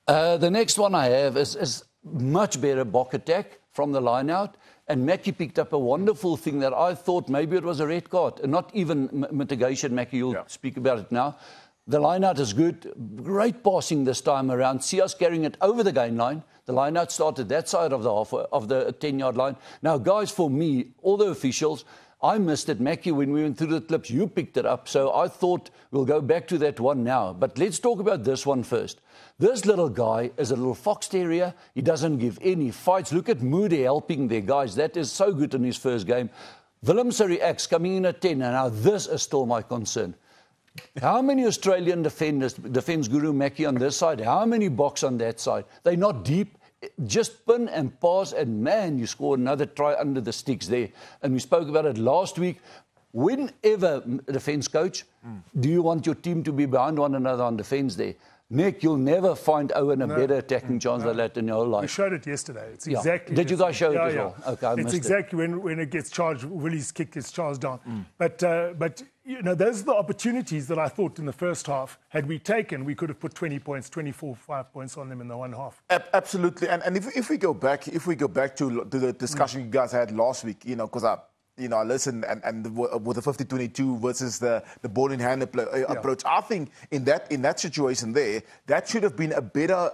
The next one I have is much better block attack from the line out. And Mackie picked up a wonderful thing that I thought maybe it was a red card. And not even mitigation, Mackie, you'll speak about it now. The line out is good. Great passing this time around. See us carrying it over the gain line. The line out started that side of the 10-yard line. Now, guys, for me, all the officials, I missed it, Mackie, when we went through the clips. You picked it up. So I thought we'll go back to that one now. But let's talk about this one first. This little guy is a little fox terrier. He doesn't give any fights. Look at Moody helping there, guys. That is so good in his first game. Willemse reacts, coming in at 10. And now this is still my concern. How many Australian defence guru Mackie on this side? How many Boks on that side? They're not deep. Just pin and pass, and man, you scored another try under the sticks there. And we spoke about it last week. Whenever defence coach, do you want your team to be behind one another on defence there? Nick, you'll never find Owen a better attacking chance than that in your whole life. We showed it yesterday. It's exactly. Did you guys show it as well? Okay, I missed it's exactly when it gets charged. Willie's kick gets charged down. But you know, those are the opportunities that I thought in the first half, had we taken, we could have put 20 points, 24, 5 points on them in the one half. Absolutely. And if we go back to the discussion you guys had last week, you know, because I listened and with the 50-22 versus the ball in hand approach. I think in that situation there, that should have been a better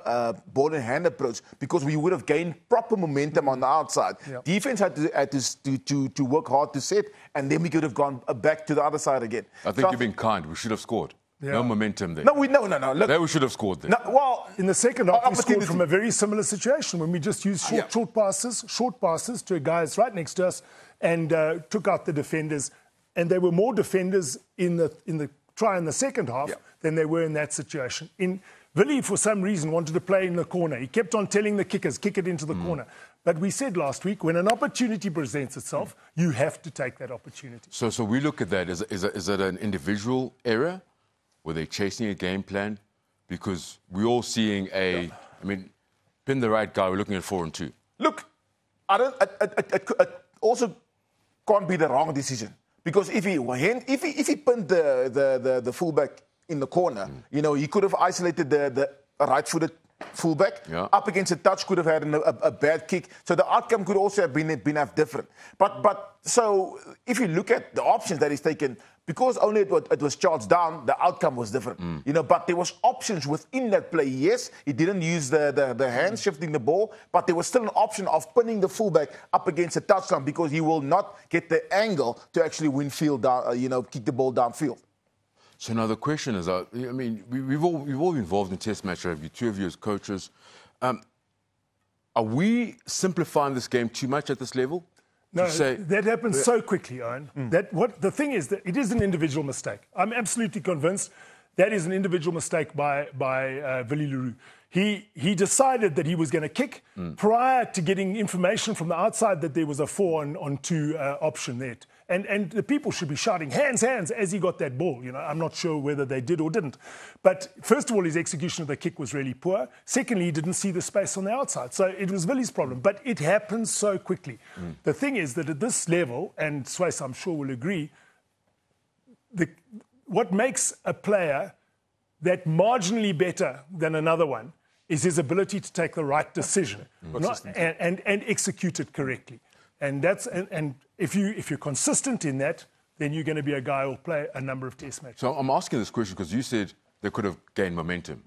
ball in hand approach, because we would have gained proper momentum on the outside. Defense had to work hard to set, and then we could have gone back to the other side again. I think you've been kind. We should have scored. No momentum there. No. Look, there we should have scored there. No, well, in the second half, we scored from a very similar situation when we just used short passes to a guy that's right next to us, and took out the defenders. And there were more defenders in the try in the second half than there were in that situation. Willie, for some reason, wanted to play in the corner. He kept on telling the kickers, kick it into the corner. But we said last week, when an opportunity presents itself, you have to take that opportunity. So we look at that. Is it an individual error? Were they chasing a game plan? Because we're all seeing I mean, pin the right guy, we're looking at 4 and 2. Look, it also can't be the wrong decision. Because if he pinned the fullback in the corner, you know, he could have isolated the right-footed fullback up against a touch, could have had a bad kick. So the outcome could also have been different. But so if you look at the options that he's taken, because only it was charged down, the outcome was different. You know, but there was options within that play. Yes, he didn't use the hands shifting the ball, but there was still an option of pinning the fullback up against a touchdown, because he will not get the angle to actually win field down, kick the ball downfield. So now the question is, I mean, we've all been involved in test match rugby, two of you as coaches. Are we simplifying this game too much at this level? No, that happens so quickly, Owen. The thing is that it is an individual mistake. I'm absolutely convinced that is an individual mistake by Willie Leroux. He decided that he was going to kick prior to getting information from the outside that there was a 4-on-2 option there. And the people should be shouting, hands, hands, as he got that ball. You know, I'm not sure whether they did or didn't. But first of all, his execution of the kick was really poor. Secondly, he didn't see the space on the outside. So it was Willie's problem. But it happens so quickly. The thing is that at this level, and Swys, I'm sure, will agree, what makes a player that marginally better than another one is his ability to take the right decision and execute it correctly. And if you're consistent in that, then you're going to be a guy who'll play a number of test matches. So I'm asking this question because you said they could have gained momentum.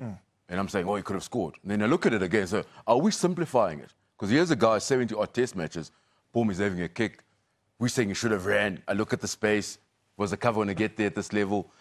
And I'm saying, he could have scored. And then I look at it again. So are we simplifying it? Because here's a guy, 70-odd test matches, boom, he's having a kick. We're saying he should have ran. I look at the space. Was the cover going to get there at this level?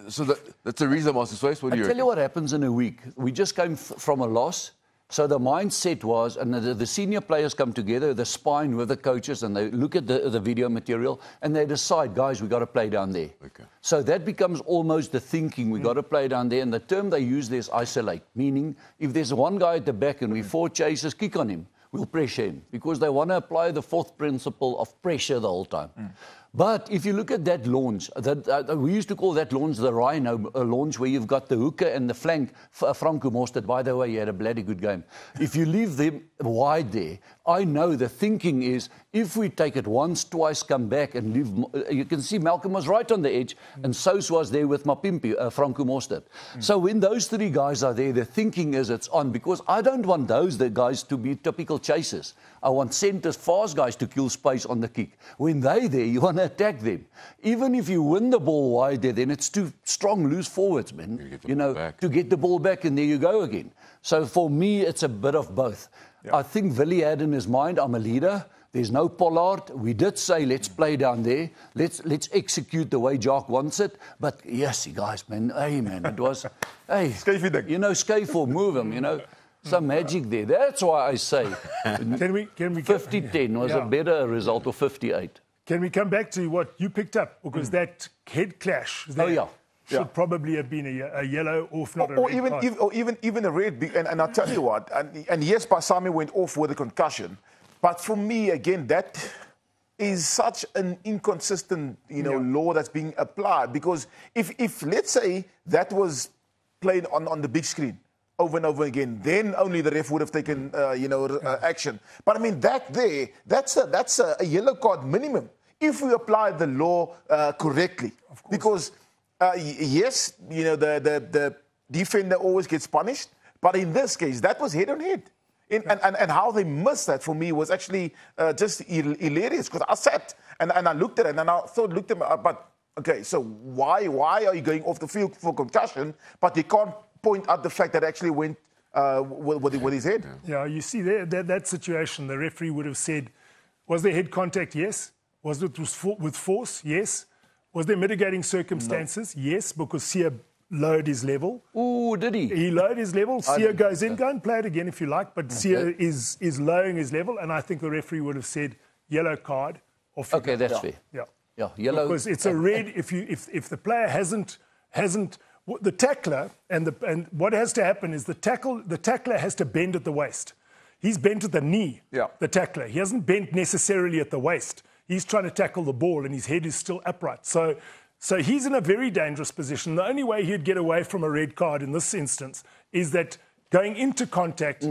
So that's the reason I'm asking Swys. What do you reckon? I'll tell you what happens in a week. We just came from a loss. So the mindset was, and the senior players come together, the spine with the coaches, and they look at the video material, and they decide, guys, we got to play down there. Okay. So that becomes almost the thinking, we got to play down there. And the term they use there is isolate, meaning if there's one guy at the back and we 4 chasers, kick on him, we'll pressure him, because they want to apply the fourth principle of pressure the whole time. But if you look at that launch, we used to call that launch the Rhino launch, where you've got the hooker and the flank, Franco Mostert. By the way, he had a bloody good game. If you leave them wide there, I know the thinking is, if we take it once, twice, come back and leave, you can see Malcolm was right on the edge, and Swys was there with Mapimpi, Franco Mostert. So when those three guys are there, the thinking is it's on, because I don't want the guys to be typical chasers. I want centres, fast guys to kill space on the kick. When they're there, you want to attack them. Even if you win the ball wide there, then it's too strong loose forwards, man. To get the ball back, and there you go again. So for me, it's a bit of both. Yeah. I think Willie had in his mind, I'm a leader. There's no Pollard. We did say, let's play down there. Let's execute the way Jock wants it. But yes, guys, man, hey, man, it was, hey, Skyfall, move him, some magic there. That's why I say can we 50-10 was a better result, of 58. Can we come back to what you picked up? Because that head clash should probably have been a yellow, or if not a red card. Or even a red. And I'll tell you what, and yes, Pasami went off with a concussion. But for me, again, that is such an inconsistent, law that's being applied. Because if let's say that was played on the big screen over and over again, then only the ref would have taken, action. But I mean, that's a yellow card minimum if we apply the law correctly. Because yes, the defender always gets punished, but in this case, that was head on head. And how they missed that for me was actually just hilarious, because I sat and I looked at it and I looked at it, but okay, so why are you going off the field for concussion, but you can't point out the fact that it actually went with his head? Yeah, you see that situation, the referee would have said, was there head contact? Yes. Was it with force? Yes. Was there mitigating circumstances? No. Yes, because Sia lowered his level. Oh, did he? He lowered his level. Sia goes in. Go and play it again if you like. But Sia is lowering his level, and I think the referee would have said yellow card. Okay, that's fair. Yeah, yellow. Because it's a red if the player hasn't the tackler, and what has to happen is the tackler has to bend at the waist. He's bent at the knee. Yeah. The tackler. He hasn't bent necessarily at the waist. He's trying to tackle the ball, and his head is still upright. So he's in a very dangerous position. The only way he'd get away from a red card in this instance is that going into contact,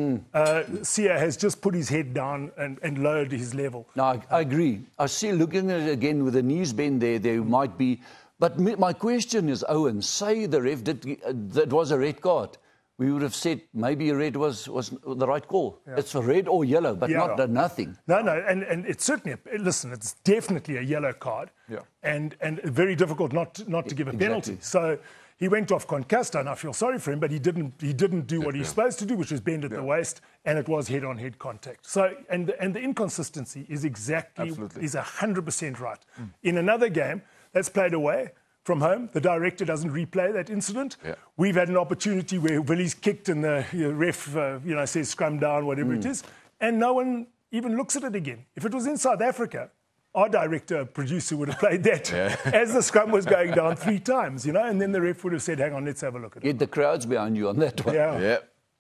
Sia has just put his head down and lowered his level. No, I agree. I see, looking at it again with the knees bent there might be. But my question is, Owen, say the ref that was a red card. We would have said maybe a red was the right call. Yeah. It's a red or yellow, but not nothing. No, and it's certainly, it's definitely a yellow card. Yeah. And very difficult not to give a penalty. So he went off concussed, and I feel sorry for him, but he didn't do what he's supposed to do, which was bend at the waist, and it was head-on-head contact. So, and the inconsistency is 100% right. In another game that's played away from home, the director doesn't replay that incident. Yeah. We've had an opportunity where Willie's kicked and the ref, says scrum down, whatever it is, and no one even looks at it again. If it was in South Africa, our producer would have played that as the scrum was going down 3 times, and then the ref would have said, hang on, let's have a look at it. Get the crowds behind you on that one. Yeah.